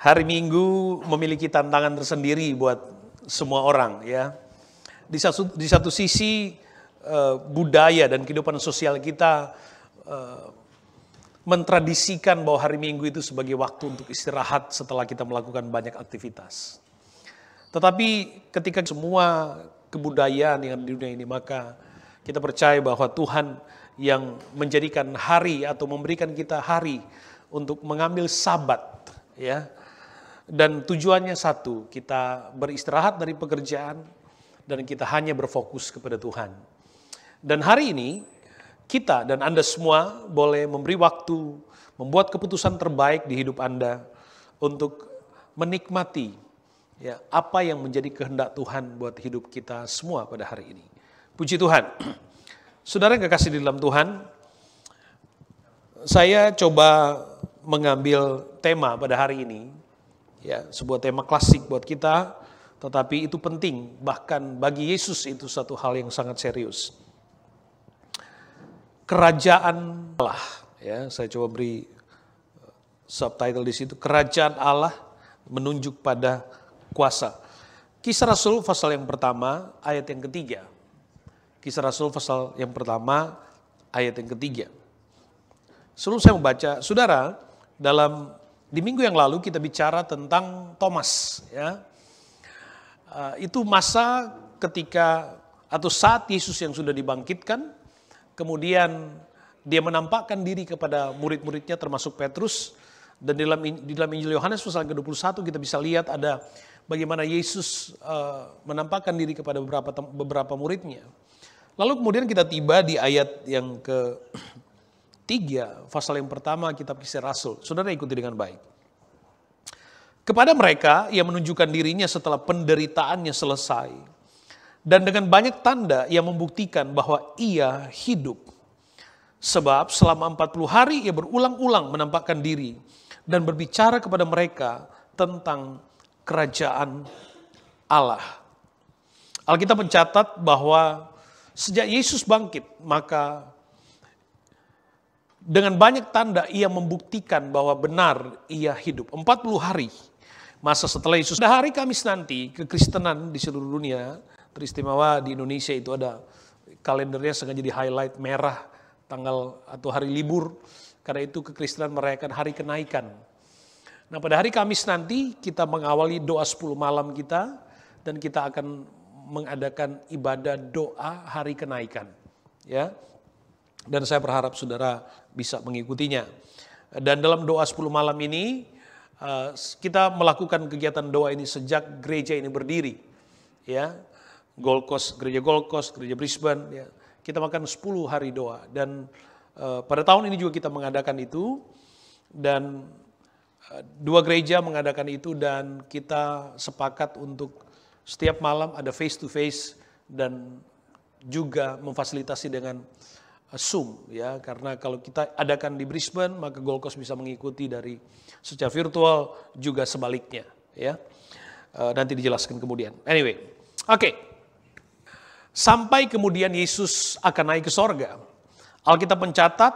Hari Minggu memiliki tantangan tersendiri buat semua orang ya. Di satu sisi budaya dan kehidupan sosial kita mentradisikan bahwa hari Minggu itu sebagai waktu untuk istirahat setelah kita melakukan banyak aktivitas. Tetapi ketika semua kebudayaan yang ada di dunia ini, maka kita percaya bahwa Tuhan yang menjadikan hari atau memberikan kita hari untuk mengambil sabat ya. Dan tujuannya satu, kita beristirahat dari pekerjaan dan kita hanya berfokus kepada Tuhan. Dan hari ini kita dan Anda semua boleh memberi waktu, membuat keputusan terbaik di hidup Anda untuk menikmati ya apa yang menjadi kehendak Tuhan buat hidup kita semua pada hari ini. Puji Tuhan. Saudara yang kekasih di dalam Tuhan, saya coba mengambil tema pada hari ini, ya sebuah tema klasik buat kita, tetapi itu penting, bahkan bagi Yesus itu satu hal yang sangat serius. Kerajaan Allah, ya saya coba beri subtitle di situ, Kerajaan Allah menunjuk pada kuasa. Kisah Rasul pasal yang pertama, ayat yang ketiga. Kisah Rasul pasal yang pertama, ayat yang ketiga. Sebelum saya membaca, saudara, di minggu yang lalu kita bicara tentang Thomas. Ya. Itu masa ketika atau saat Yesus yang sudah dibangkitkan, kemudian dia menampakkan diri kepada murid-muridnya termasuk Petrus. Dan di dalam Injil Yohanes pasal ke-21 kita bisa lihat ada bagaimana Yesus menampakkan diri kepada beberapa muridnya. Lalu kemudian kita tiba di ayat yang ke-3, pasal yang pertama kitab Kisah Rasul. Saudara ikuti dengan baik. Kepada mereka ia menunjukkan dirinya setelah penderitaannya selesai. Dan dengan banyak tanda ia membuktikan bahwa ia hidup. Sebab selama 40 hari ia berulang-ulang menampakkan diri dan berbicara kepada mereka tentang kerajaan Allah. Alkitab mencatat bahwa sejak Yesus bangkit, maka dengan banyak tanda ia membuktikan bahwa benar ia hidup. 40 hari masa setelah Yesus. Pada hari Kamis nanti, kekristenan di seluruh dunia, teristimewa di Indonesia itu ada kalendernya sengaja di highlight merah, tanggal atau hari libur. Karena itu kekristenan merayakan hari kenaikan. Nah pada hari Kamis nanti kita mengawali doa 10 malam kita dan kita akan mengadakan ibadah doa hari kenaikan. Ya. Dan saya berharap saudara bisa mengikutinya. Dan dalam doa 10 malam ini kita melakukan kegiatan doa ini sejak gereja ini berdiri. Ya. Gereja Gold Coast, gereja Brisbane. Ya. Kita makan 10 hari doa. Dan pada tahun ini juga kita mengadakan itu. Dan 2 gereja mengadakan itu dan kita sepakat untuk setiap malam ada face to face dan juga memfasilitasi dengan Zoom ya, karena kalau kita adakan di Brisbane maka Gold Coast bisa mengikuti dari secara virtual juga sebaliknya ya. Nanti dijelaskan kemudian. Anyway, oke. Sampai kemudian Yesus akan naik ke sorga. Alkitab mencatat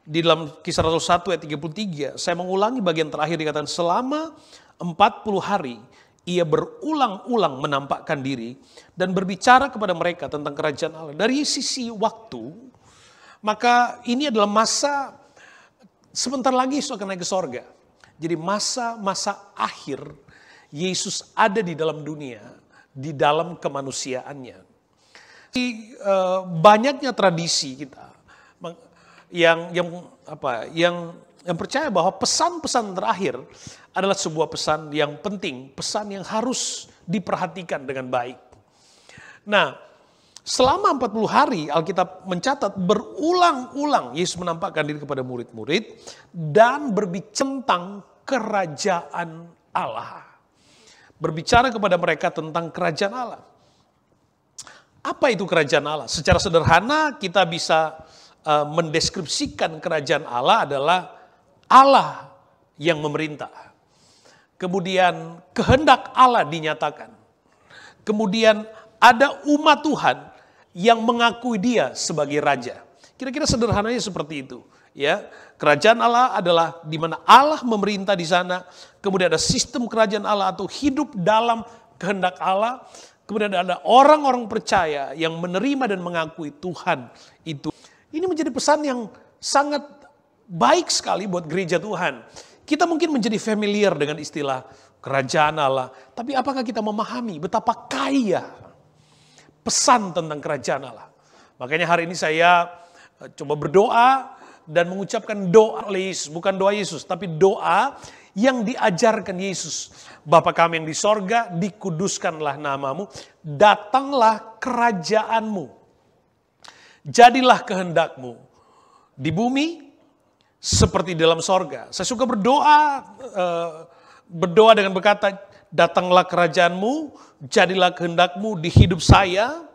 di dalam Kisah Rasul 1 ayat 33, saya mengulangi bagian terakhir dikatakan selama 40 hari ia berulang-ulang menampakkan diri dan berbicara kepada mereka tentang kerajaan Allah. Dari sisi waktu, maka ini adalah masa sebentar lagi Yesus akan naik ke sorga. Jadi masa-masa akhir Yesus ada di dalam dunia, di dalam kemanusiaannya. Banyaknya tradisi kita yang percaya bahwa pesan-pesan terakhir adalah sebuah pesan yang penting, pesan yang harus diperhatikan dengan baik. Nah, selama 40 hari Alkitab mencatat berulang-ulang Yesus menampakkan diri kepada murid-murid dan berbicara tentang kerajaan Allah. Berbicara kepada mereka tentang kerajaan Allah. Apa itu kerajaan Allah? Secara sederhana kita bisa mendeskripsikan kerajaan Allah adalah Allah yang memerintah. Kemudian kehendak Allah dinyatakan. Kemudian ada umat Tuhan yang mengakui dia sebagai raja. Kira-kira sederhananya seperti itu. Ya, kerajaan Allah adalah di mana Allah memerintah di sana. Kemudian ada sistem kerajaan Allah atau hidup dalam kehendak Allah. Kemudian ada orang-orang percaya yang menerima dan mengakui Tuhan itu. Ini menjadi pesan yang sangat baik sekali buat gereja Tuhan. Kita mungkin menjadi familiar dengan istilah kerajaan Allah. Tapi apakah kita memahami betapa kaya pesan tentang kerajaan Allah? Makanya hari ini saya coba berdoa dan mengucapkan doa oleh Yesus. Bukan doa Yesus, tapi doa yang diajarkan Yesus. Bapa kami yang di sorga, dikuduskanlah namamu, datanglah kerajaanmu, jadilah kehendakmu di bumi seperti di dalam sorga. Saya suka berdoa dengan berkata, datanglah kerajaanmu, jadilah kehendakmu di hidup saya,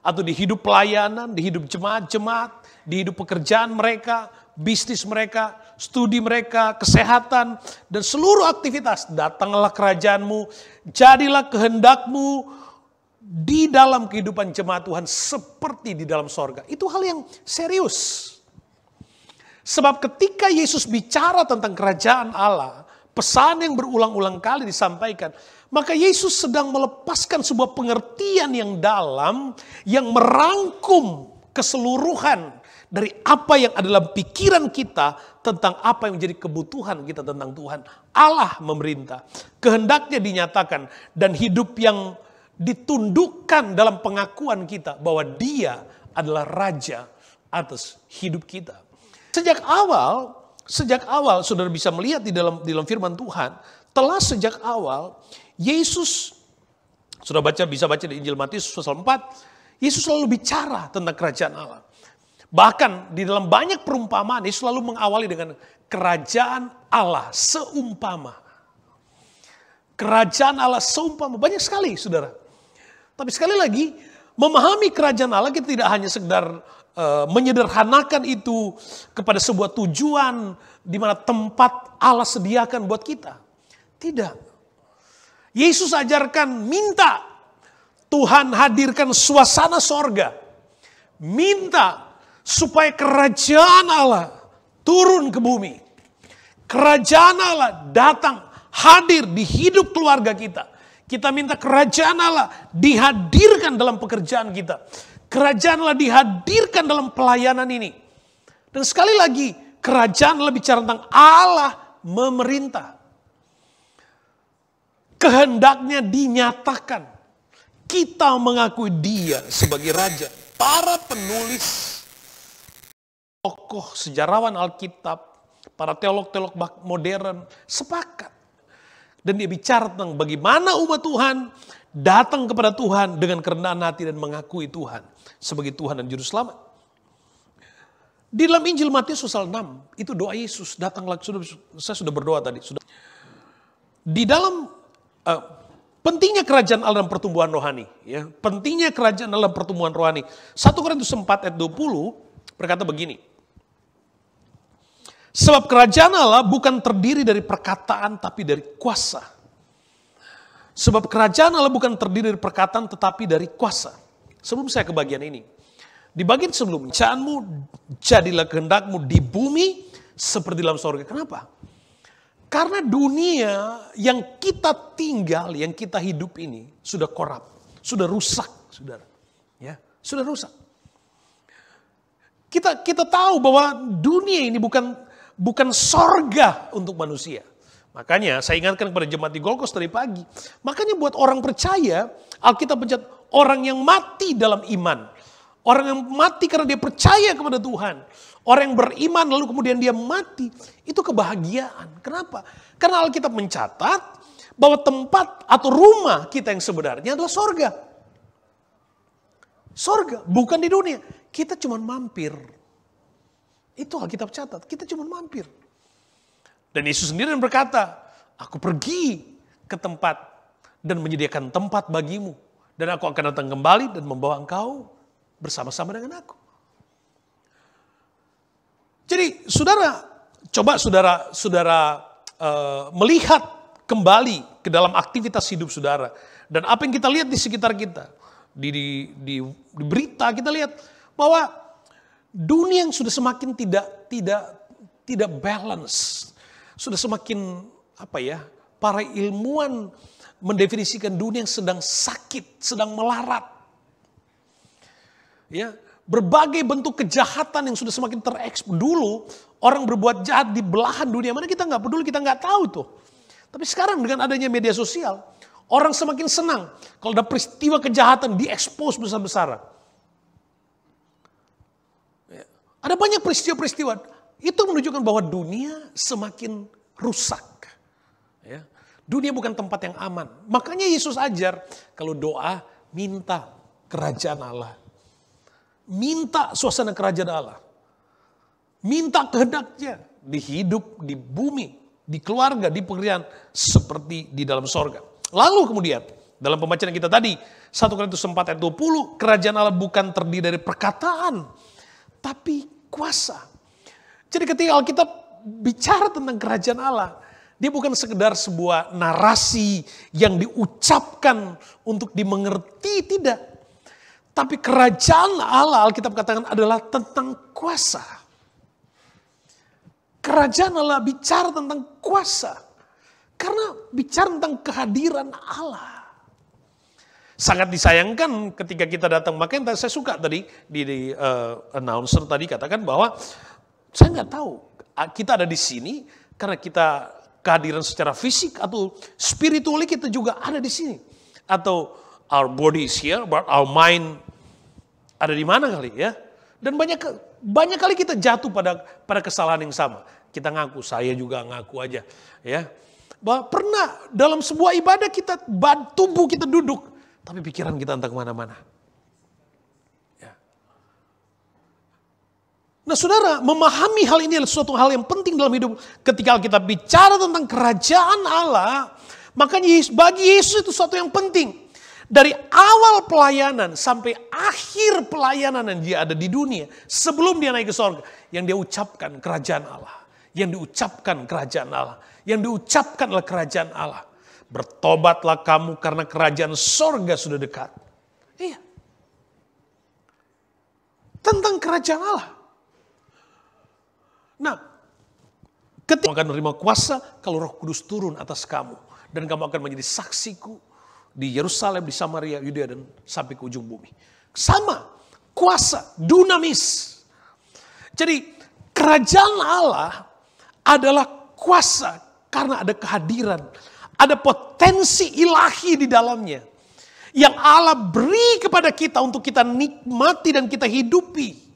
atau di hidup pelayanan, di hidup jemaat-jemaat, di hidup pekerjaan mereka, bisnis mereka, studi mereka, kesehatan, dan seluruh aktivitas. Datanglah kerajaanmu, jadilah kehendakmu di dalam kehidupan jemaat Tuhan seperti di dalam sorga. Itu hal yang serius. Sebab ketika Yesus bicara tentang kerajaan Allah, pesan yang berulang-ulang kali disampaikan, maka Yesus sedang melepaskan sebuah pengertian yang dalam, yang merangkum keseluruhan dari apa yang ada dalam pikiran kita tentang apa yang menjadi kebutuhan kita tentang Tuhan. Allah memerintah, kehendaknya dinyatakan, dan hidup yang ditundukkan dalam pengakuan kita bahwa Dia adalah Raja atas hidup kita. Sejak awal saudara bisa melihat di dalam firman Tuhan, telah sejak awal Yesus, sudah bisa baca di Injil Matius pasal 4, Yesus selalu bicara tentang kerajaan Allah. Bahkan di dalam banyak perumpamaan, Yesus selalu mengawali dengan kerajaan Allah seumpama. Kerajaan Allah seumpama, banyak sekali saudara. Tapi sekali lagi, memahami kerajaan Allah kita tidak hanya sekedar menyederhanakan itu kepada sebuah tujuan di mana tempat Allah sediakan buat kita. Tidak. Yesus ajarkan minta Tuhan hadirkan suasana sorga. Minta supaya kerajaan Allah turun ke bumi. Kerajaan Allah datang hadir di hidup keluarga kita. Kita minta kerajaan Allah dihadirkan dalam pekerjaan kita. Kerajaan Allah dihadirkan dalam pelayanan ini. Dan sekali lagi, kerajaan Allah bicara tentang Allah memerintah. Kehendaknya dinyatakan. Kita mengakui Dia sebagai Raja. Para penulis, tokoh sejarawan Alkitab, para teolog-teolog modern sepakat. Dan dia bicara tentang bagaimana umat Tuhan datang kepada Tuhan dengan kerendahan hati dan mengakui Tuhan sebagai Tuhan dan Juru Selamat. Di dalam Injil Matius pasal 6, itu doa Yesus. Datanglah, saya sudah berdoa tadi. Di dalam pentingnya kerajaan Allah dalam pertumbuhan rohani. Ya, pentingnya kerajaan dalam pertumbuhan rohani. 1 Korintus 4 ayat 20 berkata begini. Sebab kerajaan Allah bukan terdiri dari perkataan tapi dari kuasa. Sebab kerajaan Allah bukan terdiri dari perkataan tetapi dari kuasa. Sebelum saya ke bagian ini. Di bagian sebelumnya, kerajaanmu jadilah kehendakmu di bumi seperti dalam sorga. Kenapa? Karena dunia yang kita tinggal, yang kita hidup ini sudah korup, sudah rusak, saudara. Ya, sudah rusak. Kita tahu bahwa dunia ini bukan sorga untuk manusia. Makanya saya ingatkan kepada jemaat di Gold Coast tadi pagi. Makanya buat orang percaya, Alkitab mencatat orang yang mati dalam iman. Orang yang mati karena dia percaya kepada Tuhan. Orang yang beriman lalu kemudian dia mati. Itu kebahagiaan. Kenapa? Karena Alkitab mencatat bahwa tempat atau rumah kita yang sebenarnya adalah sorga. Sorga, bukan di dunia. Kita cuma mampir. Itu Alkitab catat, kita cuma mampir. Dan Yesus sendiri berkata, aku pergi ke tempat dan menyediakan tempat bagimu. Dan aku akan datang kembali dan membawa engkau bersama-sama dengan aku. Jadi coba saudara melihat kembali ke dalam aktivitas hidup saudara. Dan apa yang kita lihat di sekitar kita. Di berita kita lihat bahwa dunia yang sudah semakin tidak tidak balance. Sudah semakin para ilmuwan mendefinisikan dunia yang sedang sakit, sedang melarat. Ya, berbagai bentuk kejahatan yang sudah semakin terekspos. Dulu orang berbuat jahat di belahan dunia mana kita nggak peduli, kita nggak tahu tuh. Tapi sekarang dengan adanya media sosial, orang semakin senang kalau ada peristiwa kejahatan diekspos besar-besaran. Ya, ada banyak peristiwa-peristiwa itu menunjukkan bahwa dunia semakin rusak. Ya. Dunia bukan tempat yang aman. Makanya Yesus ajar kalau doa minta kerajaan Allah. Minta suasana kerajaan Allah. Minta kehendaknya di hidup, di bumi, di keluarga, di pekerjaan seperti di dalam sorga. Lalu kemudian dalam pembacaan kita tadi 1 Korintus 4 ayat 20, kerajaan Allah bukan terdiri dari perkataan tapi kuasa. Jadi ketika Alkitab bicara tentang kerajaan Allah, dia bukan sekedar sebuah narasi yang diucapkan untuk dimengerti, tidak. Tapi kerajaan Allah, Alkitab katakan adalah tentang kuasa. Kerajaan Allah bicara tentang kuasa. Karena bicara tentang kehadiran Allah. Sangat disayangkan ketika kita datang. Makanya saya suka tadi di announcer tadi katakan bahwa saya nggak tahu kita ada di sini karena kita kehadiran secara fisik atau spiritually kita juga ada di sini. Atau our body is here, but our mind ada di mana kali ya. Dan banyak kali kita jatuh pada kesalahan yang sama. Kita ngaku, saya juga ngaku aja. Ya, bahwa pernah dalam sebuah ibadah kita, tubuh kita duduk, tapi pikiran kita entah kemana-mana. Nah saudara, memahami hal ini adalah suatu hal yang penting dalam hidup. Ketika kita bicara tentang kerajaan Allah, makanya bagi Yesus itu suatu yang penting. Dari awal pelayanan sampai akhir pelayanan yang dia ada di dunia, sebelum dia naik ke sorga, yang dia ucapkan kerajaan Allah. Yang diucapkan kerajaan Allah. Yang diucapkan adalah kerajaan Allah. Bertobatlah kamu karena kerajaan sorga sudah dekat. Iya. Tentang kerajaan Allah. Nah, ketika kamu akan menerima kuasa kalau Roh Kudus turun atas kamu. Dan kamu akan menjadi saksiku di Yerusalem, di Samaria, Yudea, dan sampai ke ujung bumi. Sama, kuasa, dunamis. Jadi, kerajaan Allah adalah kuasa karena ada kehadiran. Ada potensi ilahi di dalamnya. Yang Allah beri kepada kita untuk kita nikmati dan kita hidupi.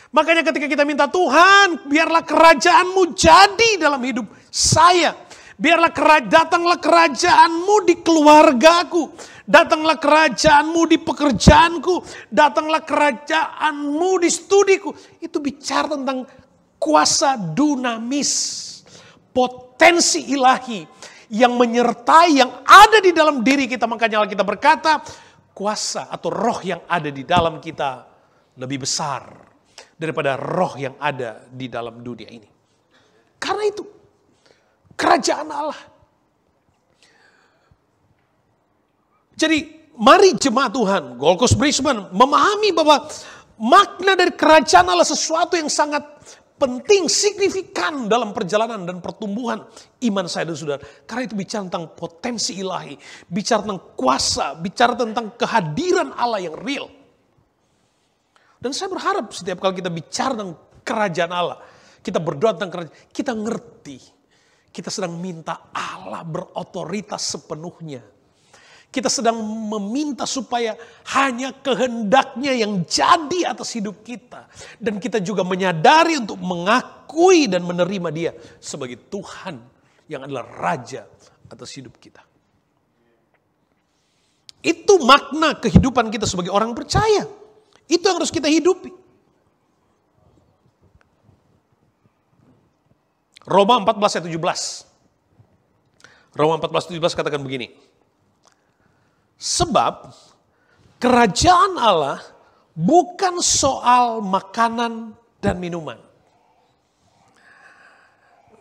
Makanya ketika kita minta Tuhan, biarlah kerajaanmu jadi dalam hidup saya. Biarlah datanglah kerajaanmu di keluargaku. Datanglah kerajaanmu di pekerjaanku. Datanglah kerajaanmu di studiku. Itu bicara tentang kuasa dunamis. Potensi ilahi yang menyertai, yang ada di dalam diri kita. Makanya kita berkata, kuasa atau roh yang ada di dalam kita lebih besar daripada roh yang ada di dalam dunia ini. Karena itu, kerajaan Allah. Jadi, mari jemaat Tuhan, Gold Coast Brisbane, memahami bahwa makna dari kerajaan Allah sesuatu yang sangat penting, signifikan dalam perjalanan dan pertumbuhan iman saya dan saudara. Karena itu bicara tentang potensi ilahi, bicara tentang kuasa, bicara tentang kehadiran Allah yang real. Dan saya berharap setiap kali kita bicara tentang kerajaan Allah, kita berdoa tentang kerajaan, kita ngerti. Kita sedang minta Allah berotoritas sepenuhnya. Kita sedang meminta supaya hanya kehendaknya yang jadi atas hidup kita. Dan kita juga menyadari untuk mengakui dan menerima dia sebagai Tuhan yang adalah Raja atas hidup kita. Itu makna kehidupan kita sebagai orang percaya. Itu yang harus kita hidupi. Roma 14 ayat 17. Roma 14 ayat 17 katakan begini. Sebab kerajaan Allah bukan soal makanan dan minuman.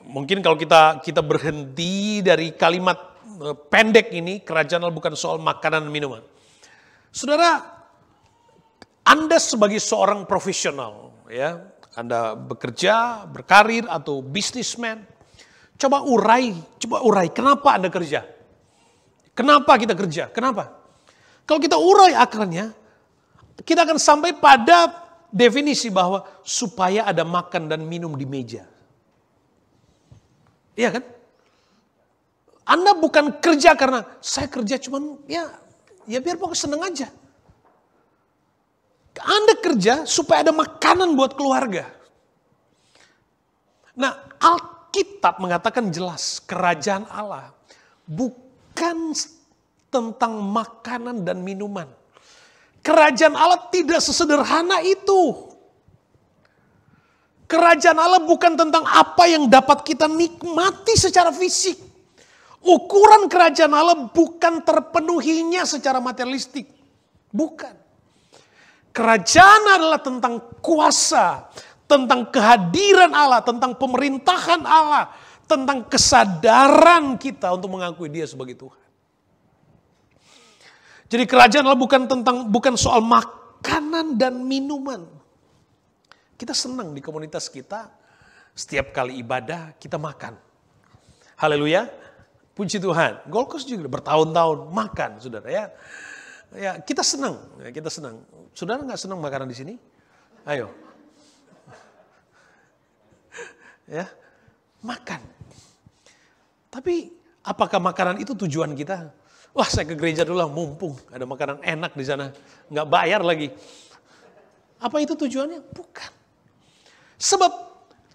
Mungkin kalau kita berhenti dari kalimat pendek ini, kerajaan Allah bukan soal makanan dan minuman. Saudara, Anda sebagai seorang profesional, ya, Anda bekerja, berkarir, atau bisnismen. Coba urai, kenapa Anda kerja? Kenapa kita kerja? Kenapa? Kalau kita urai akarnya, kita akan sampai pada definisi bahwa supaya ada makan dan minum di meja. Iya kan? Anda bukan kerja karena saya kerja cuman ya biar pokoknya seneng aja. Anda kerja supaya ada makanan buat keluarga. Nah, Alkitab mengatakan jelas, kerajaan Allah bukan tentang makanan dan minuman. Kerajaan Allah tidak sesederhana itu. Kerajaan Allah bukan tentang apa yang dapat kita nikmati secara fisik. Ukuran kerajaan Allah bukan terpenuhinya secara materialistik. Bukan. Kerajaan adalah tentang kuasa, tentang kehadiran Allah, tentang pemerintahan Allah, tentang kesadaran kita untuk mengakui Dia sebagai Tuhan. Jadi kerajaan Allah bukan soal makanan dan minuman. Kita senang di komunitas kita, setiap kali ibadah kita makan. Haleluya, puji Tuhan. Gold Coast juga bertahun-tahun makan, saudara ya. Ya, kita senang. Saudara nggak senang makanan di sini? Ayo. Ya, makan. Tapi apakah makanan itu tujuan kita? Wah, saya ke gereja dulu lah, mumpung ada makanan enak di sana, nggak bayar lagi. Apa itu tujuannya? Bukan. Sebab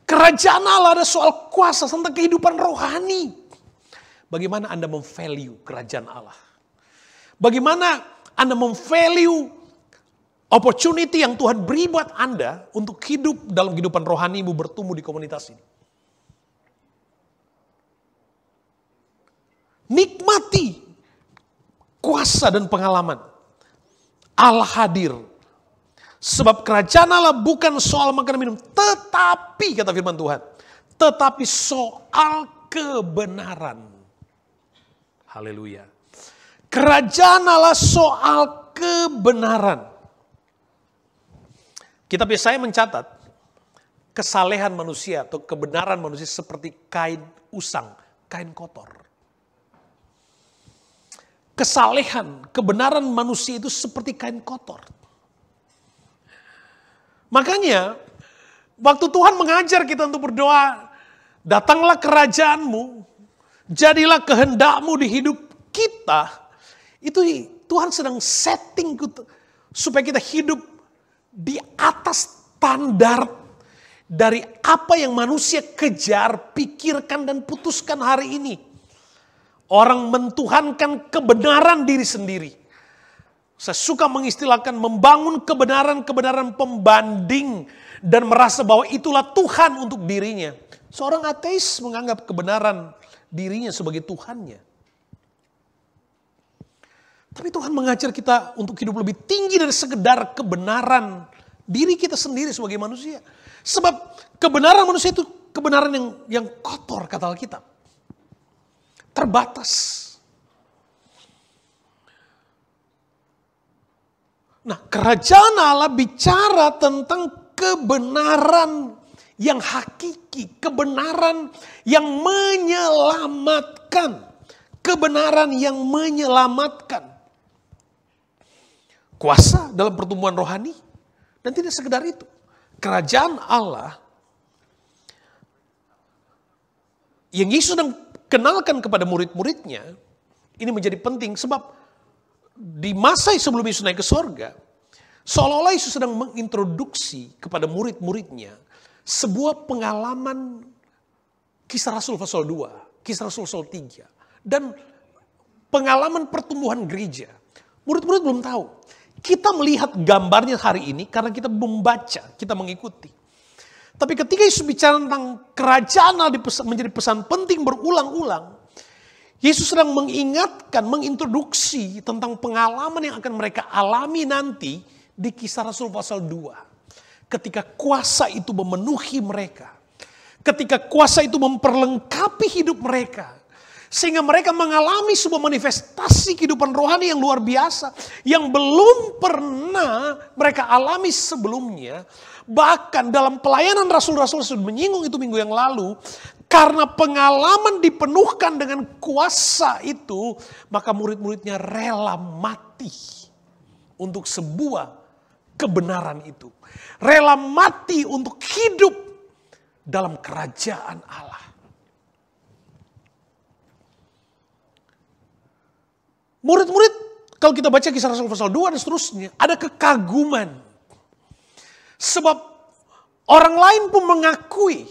kerajaan Allah ada soal kuasa tentang kehidupan rohani. Bagaimana Anda memvalue kerajaan Allah? Bagaimana Anda memvalue opportunity yang Tuhan beri buat Anda untuk hidup dalam kehidupan rohanimu, bertumbuh di komunitas ini. Nikmati kuasa dan pengalaman. Allah hadir. Sebab kerajaan Allah bukan soal makan dan minum. Tetapi, kata firman Tuhan, tetapi soal kebenaran. Haleluya. Kerajaan Allah soal kebenaran. Kitab Yesaya mencatat kesalehan manusia atau kebenaran manusia seperti kain usang, kain kotor. Kesalehan, kebenaran manusia itu seperti kain kotor. Makanya waktu Tuhan mengajar kita untuk berdoa, datanglah kerajaanmu, jadilah kehendakmu di hidup kita. Itu Tuhan sedang setting supaya kita hidup di atas standar dari apa yang manusia kejar, pikirkan dan putuskan hari ini. Orang mentuhankan kebenaran diri sendiri. Saya suka mengistilahkan membangun kebenaran-kebenaran pembanding dan merasa bahwa itulah Tuhan untuk dirinya. Seorang ateis menganggap kebenaran dirinya sebagai Tuhannya. Tapi Tuhan mengajar kita untuk hidup lebih tinggi dari sekedar kebenaran diri kita sendiri sebagai manusia. Sebab kebenaran manusia itu kebenaran yang kotor, kata Alkitab. Terbatas. Nah, kerajaan Allah bicara tentang kebenaran yang hakiki, kebenaran yang menyelamatkan. Kebenaran yang menyelamatkan. Kuasa dalam pertumbuhan rohani. Dan tidak sekedar itu. Kerajaan Allah yang Yesus sedang kenalkan kepada murid-muridnya. Ini menjadi penting sebab di masa sebelum Yesus naik ke sorga. Seolah-olah Yesus sedang mengintroduksi kepada murid-muridnya sebuah pengalaman Kisah Rasul pasal 2. Kisah Rasul pasal 3. Dan pengalaman pertumbuhan gereja. Murid-murid belum tahu. Kita melihat gambarnya hari ini karena kita membaca, kita mengikuti. Tapi ketika Yesus bicara tentang kerajaan Allah menjadi pesan penting berulang-ulang, Yesus sedang mengingatkan, mengintroduksi tentang pengalaman yang akan mereka alami nanti di Kisah Rasul pasal 2. Ketika kuasa itu memenuhi mereka. Ketika kuasa itu memperlengkapi hidup mereka. Sehingga mereka mengalami sebuah manifestasi kehidupan rohani yang luar biasa. Yang belum pernah mereka alami sebelumnya. Bahkan dalam pelayanan rasul-rasul sudah menyinggung itu minggu yang lalu. Karena pengalaman dipenuhkan dengan kuasa itu. Maka murid-muridnya rela mati untuk sebuah kebenaran itu. Rela mati untuk hidup dalam kerajaan Allah. Murid-murid, kalau kita baca Kisah Rasul pasal 2 dan seterusnya, ada kekaguman. Sebab orang lain pun mengakui.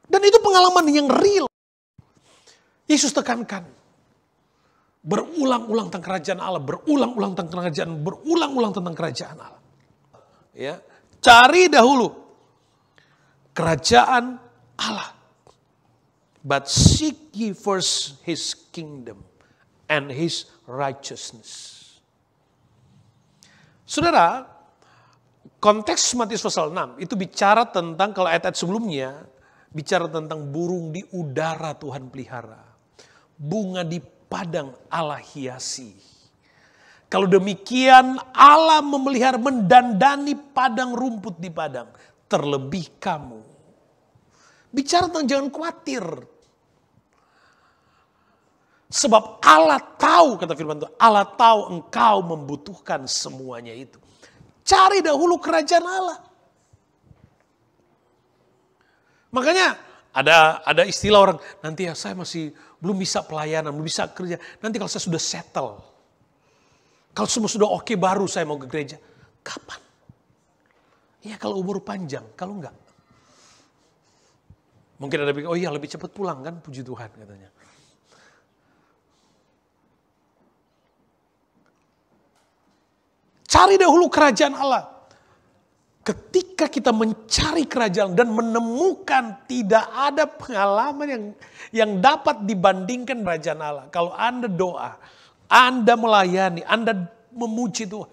Dan itu pengalaman yang real. Yesus tekankan. Berulang-ulang tentang kerajaan Allah. Berulang-ulang tentang kerajaan. Berulang-ulang tentang kerajaan Allah. Ya, cari dahulu kerajaan Allah. But seek ye first his kingdom and his righteousness. Saudara, konteks Matius pasal 6 itu bicara tentang, kalau ayat-ayat sebelumnya, bicara tentang burung di udara Tuhan pelihara. Bunga di padang Allah hiasi. Kalau demikian Allah memelihara, mendandani padang rumput di padang. Terlebih kamu. Bicara tentang jangan khawatir. Sebab Allah tahu, kata firman Tuhan, Allah tahu engkau membutuhkan semuanya itu. Cari dahulu kerajaan Allah. Makanya ada istilah orang, nanti ya saya masih belum bisa pelayanan, belum bisa kerja. Nanti kalau saya sudah settle, kalau semua sudah oke baru saya mau ke gereja. Kapan? Ya kalau umur panjang, kalau enggak. Mungkin ada pikir, oh iya lebih cepat pulang kan, puji Tuhan katanya. Cari dahulu kerajaan Allah. Ketika kita mencari kerajaan dan menemukan tidak ada pengalaman yang dapat dibandingkan kerajaan Allah. Kalau Anda doa, Anda melayani, Anda memuji Tuhan.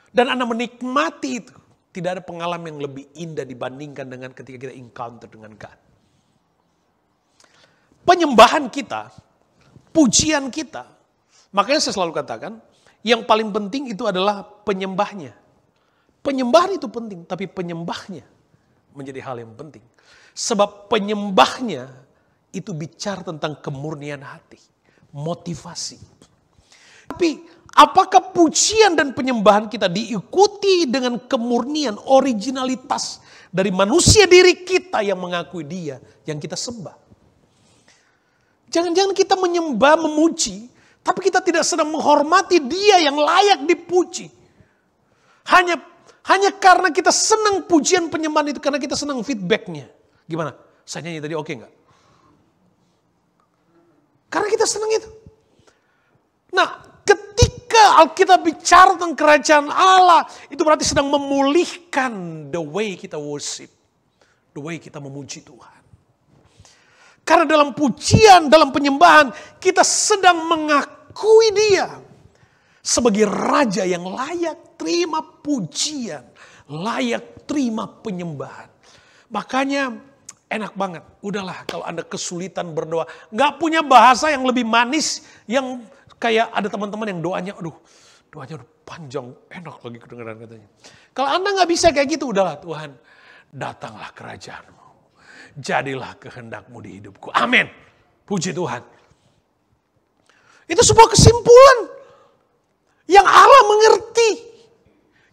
Dan Anda menikmati itu. Tidak ada pengalaman yang lebih indah dibandingkan dengan ketika kita encounter dengan God. Penyembahan kita, pujian kita. Makanya saya selalu katakan, yang paling penting itu adalah penyembahnya. Penyembahan itu penting, tapi penyembahnya menjadi hal yang penting. Sebab penyembahnya itu bicara tentang kemurnian hati, motivasi. Tapi apakah pujian dan penyembahan kita diikuti dengan kemurnian, originalitas dari manusia diri kita yang mengakui Dia yang kita sembah? Jangan-jangan kita menyembah, memuji, tapi kita tidak sedang menghormati Dia yang layak dipuji. Hanya karena kita senang pujian penyembahan itu, karena kita senang feedbacknya. Gimana? Saya nyanyi tadi oke nggak? Karena kita senang itu. Nah, ketika Alkitab bicara tentang kerajaan Allah, itu berarti sedang memulihkan the way kita worship. The way kita memuji Tuhan. Karena dalam pujian, dalam penyembahan, kita sedang mengakui Dia sebagai Raja yang layak terima pujian, layak terima penyembahan. Makanya enak banget, udahlah kalau Anda kesulitan berdoa, gak punya bahasa yang lebih manis, yang kayak ada teman-teman yang doanya, doanya udah panjang, enak lagi kedengaran katanya. Kalau Anda gak bisa kayak gitu, udahlah Tuhan, datanglah kerajaan-Mu. Jadilah kehendak-Mu di hidupku. Amin. Puji Tuhan. Itu sebuah kesimpulan yang Allah mengerti,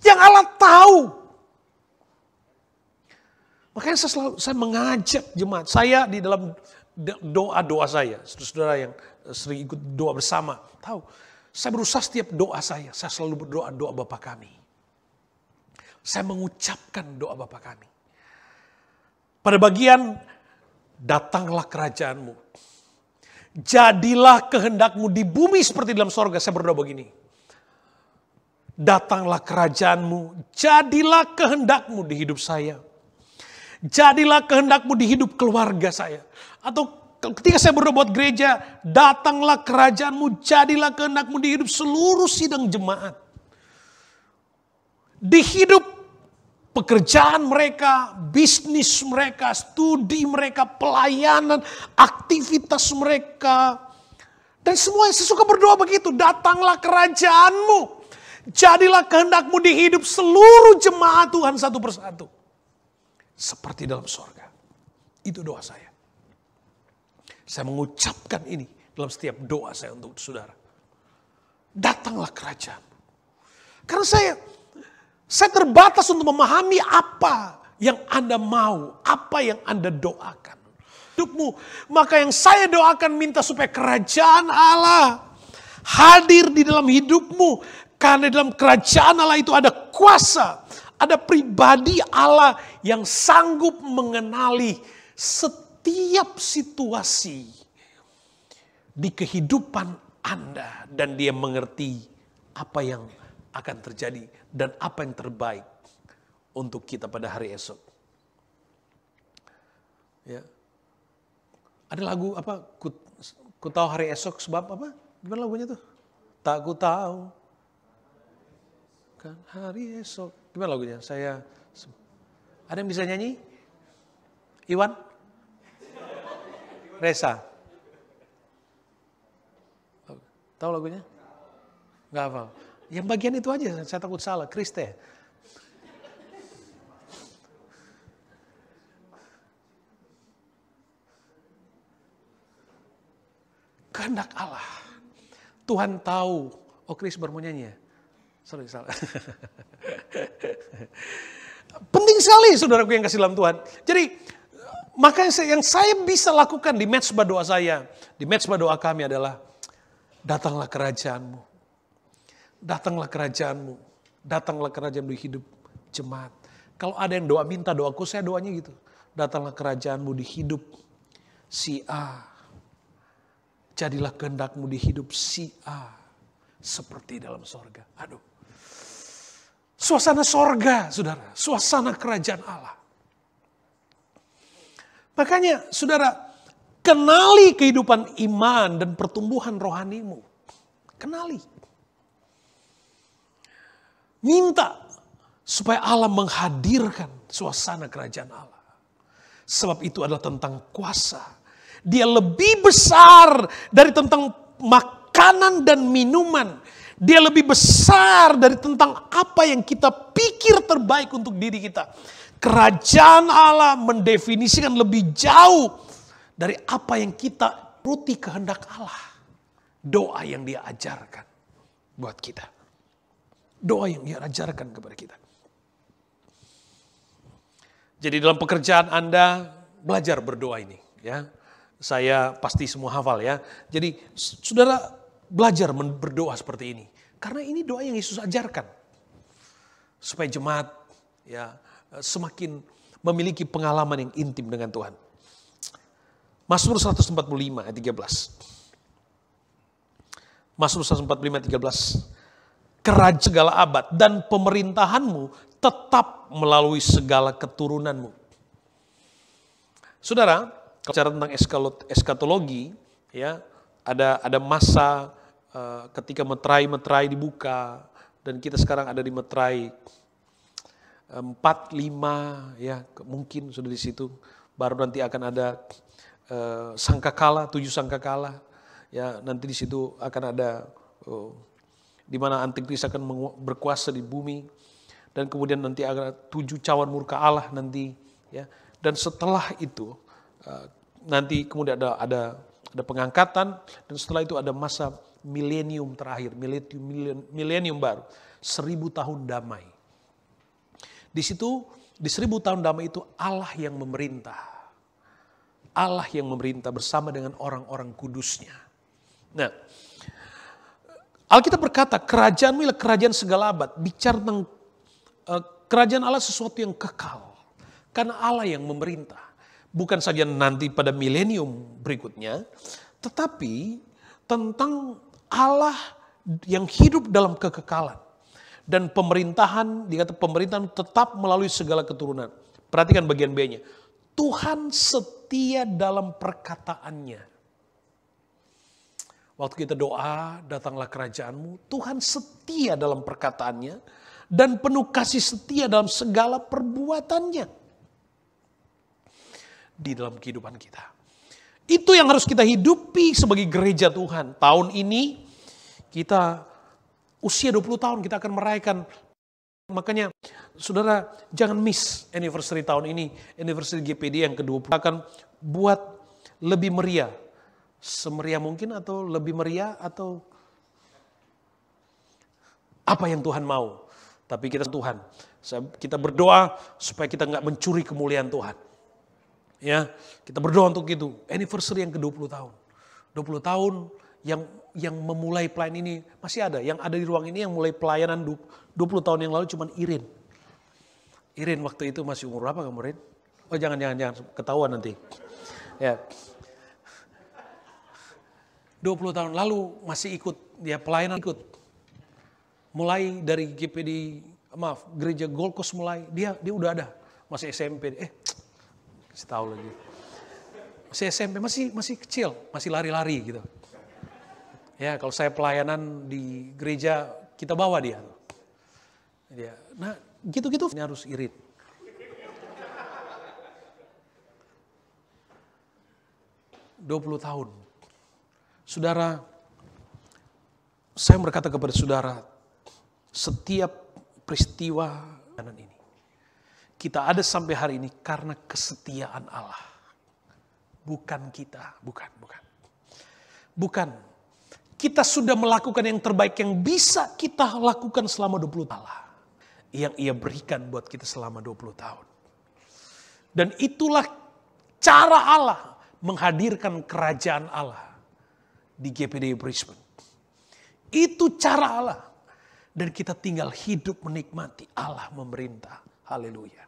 yang Allah tahu. Makanya saya mengajak jemaat saya di dalam doa-doa saya, saudara-saudara yang sering ikut doa bersama, tahu, saya berusaha setiap doa saya selalu berdoa doa Bapa kami. Saya mengucapkan doa Bapa kami. Pada bagian, datanglah kerajaan-Mu. Jadilah kehendak-Mu di bumi seperti dalam sorga. Saya berdoa begini. Datanglah kerajaan-Mu. Jadilah kehendak-Mu di hidup saya. Jadilah kehendak-Mu di hidup keluarga saya. Atau ketika saya berdoa buat gereja, datanglah kerajaan-Mu. Jadilah kehendak-Mu di hidup seluruh sidang jemaat. Di hidup pekerjaan mereka, bisnis mereka, studi mereka, pelayanan, aktivitas mereka. Dan semuanya saya suka berdoa begitu, datanglah kerajaanmu. Jadilah kehendakmu di hidup seluruh jemaat Tuhan satu persatu. Seperti dalam sorga. Itu doa saya. Saya mengucapkan ini dalam setiap doa saya untuk saudara. Datanglah kerajaanmu. Karena saya terbatas untuk memahami apa yang Anda mau, apa yang Anda doakan. Hidupmu, maka yang saya doakan minta supaya kerajaan Allah hadir di dalam hidupmu. Karena dalam kerajaan Allah itu ada kuasa, ada pribadi Allah yang sanggup mengenali setiap situasi di kehidupan Anda. Dan dia mengerti apa yang akan terjadi dan apa yang terbaik untuk kita pada hari esok. Ya. Ada lagu apa? Ku tahu hari esok sebab apa? Gimana lagunya tuh? Tak ku tahu kan hari esok. Gimana lagunya? Ada yang bisa nyanyi? Iwan? Resa? Tahu lagunya? Gak hafal. Yang bagian itu aja, saya takut salah. Kriste. Kehendak Allah. Tuhan tahu. Oh, Chris baru mau nyanyi ya? Sorry, salah. Penting sekali saudaraku yang kasih dalam Tuhan. Jadi, makanya yang saya bisa lakukan di mezbah doa saya, di mezbah doa kami adalah, datanglah kerajaanmu. Datanglah kerajaanmu. Datanglah kerajaanmu di hidup jemaat. Kalau ada yang doa minta doaku, saya doanya gitu. Datanglah kerajaanmu di hidup si A. Jadilah kehendakmu di hidup si A. Seperti dalam sorga. Aduh. Suasana sorga, saudara. Suasana kerajaan Allah. Makanya, saudara, kenali kehidupan iman dan pertumbuhan rohanimu. Kenali. Minta supaya Allah menghadirkan suasana kerajaan Allah. Sebab itu adalah tentang kuasa. Dia lebih besar dari tentang makanan dan minuman. Dia lebih besar dari tentang apa yang kita pikir terbaik untuk diri kita. Kerajaan Allah mendefinisikan lebih jauh dari apa yang kita turuti kehendak Allah. Doa yang dia ajarkan buat kita. Doa yang dia ajarkan kepada kita. Jadi dalam pekerjaan Anda, belajar berdoa ini. Ya, saya pasti semua hafal ya. Jadi saudara belajar berdoa seperti ini. Karena ini doa yang Yesus ajarkan. Supaya jemaat ya semakin memiliki pengalaman yang intim dengan Tuhan. Mazmur 145 ayat 13. Mazmur 145 ayat 13. Kerajaan segala abad dan pemerintahanmu tetap melalui segala keturunanmu. Saudara, kalau bicara tentang eskatologi, ya ada masa ketika meterai dibuka dan kita sekarang ada di meterai 4, 5, ya mungkin sudah di situ. Baru nanti akan ada sangkakala, 7 sangkakala, ya nanti di situ akan ada di mana antikris akan berkuasa di bumi dan kemudian nanti ada 7 cawan murka Allah nanti, ya dan setelah itu nanti kemudian ada pengangkatan dan setelah itu ada masa milenium terakhir, milenium baru, 1000 tahun damai. Di situ di 1000 tahun damai itu Allah yang memerintah. Allah yang memerintah bersama dengan orang-orang kudusnya. Nah, Alkitab berkata kerajaanmu ialah kerajaan segala abad. Bicara tentang kerajaan Allah sesuatu yang kekal. Karena Allah yang memerintah. Bukan saja nanti pada milenium berikutnya. Tetapi tentang Allah yang hidup dalam kekekalan. Dan pemerintahan, dikata pemerintahan tetap melalui segala keturunan. Perhatikan bagian B-nya. Tuhan setia dalam perkataannya. Waktu kita doa, datanglah kerajaanmu. Tuhan setia dalam perkataannya. dan penuh kasih setia dalam segala perbuatannya di dalam kehidupan kita. Itu yang harus kita hidupi sebagai gereja Tuhan. Tahun ini kita usia 20 tahun kita akan merayakan. Makanya saudara jangan miss anniversary tahun ini. Anniversary GPD yang ke-20 akan buat lebih meriah. Semeriah mungkin atau lebih meriah atau apa yang Tuhan mau. Tapi kita Tuhan, kita berdoa supaya kita nggak mencuri kemuliaan Tuhan. Ya, kita berdoa untuk itu. Anniversary yang ke-20 tahun. 20 tahun yang memulai pelayanan ini masih ada. Yang ada di ruang ini yang mulai pelayanan 20 tahun yang lalu cuman Irin. Irin waktu itu masih umur berapa kamu, Irin? Oh jangan ketahuan nanti. Ya. 20 tahun lalu masih ikut, dia pelayanan ikut. Mulai dari GPD, gereja Gold Coast mulai, dia udah ada. Masih SMP, kasih tahu lagi. Masih SMP, masih kecil, masih lari-lari gitu. Ya, kalau saya pelayanan di gereja, kita bawa dia. Nah, gitu-gitu ini harus irit. "20 tahun. Saudara, saya berkata kepada saudara, setiap peristiwa ini, kita ada sampai hari ini karena kesetiaan Allah. Bukan kita, bukan. Kita sudah melakukan yang terbaik yang bisa kita lakukan selama 20 tahun. Yang ia berikan buat kita selama 20 tahun. Dan itulah cara Allah menghadirkan kerajaan Allah di GPD Brisbane. Itu cara Allah. Dan kita tinggal hidup menikmati Allah memerintah. Haleluya.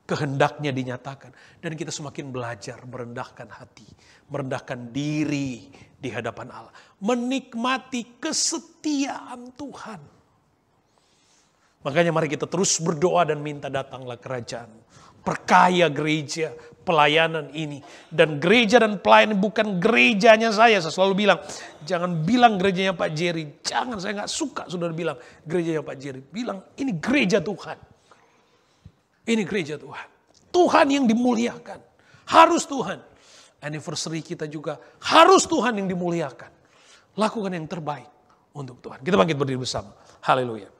Kehendaknya dinyatakan. Dan kita semakin belajar merendahkan hati. Merendahkan diri di hadapan Allah. Menikmati kesetiaan Tuhan. Makanya mari kita terus berdoa dan minta datanglah kerajaan. Perkaya gereja pelayanan ini. Dan gereja dan pelayanan bukan gerejanya saya. Saya selalu bilang, jangan bilang gerejanya Pak Jerry. Jangan, saya gak suka saudara bilang gerejanya Pak Jerry. Bilang ini gereja Tuhan. Ini gereja Tuhan. Tuhan yang dimuliakan. Harus Tuhan. Anniversary kita juga harus Tuhan yang dimuliakan. Lakukan yang terbaik untuk Tuhan. Kita bangkit berdiri bersama. Haleluya.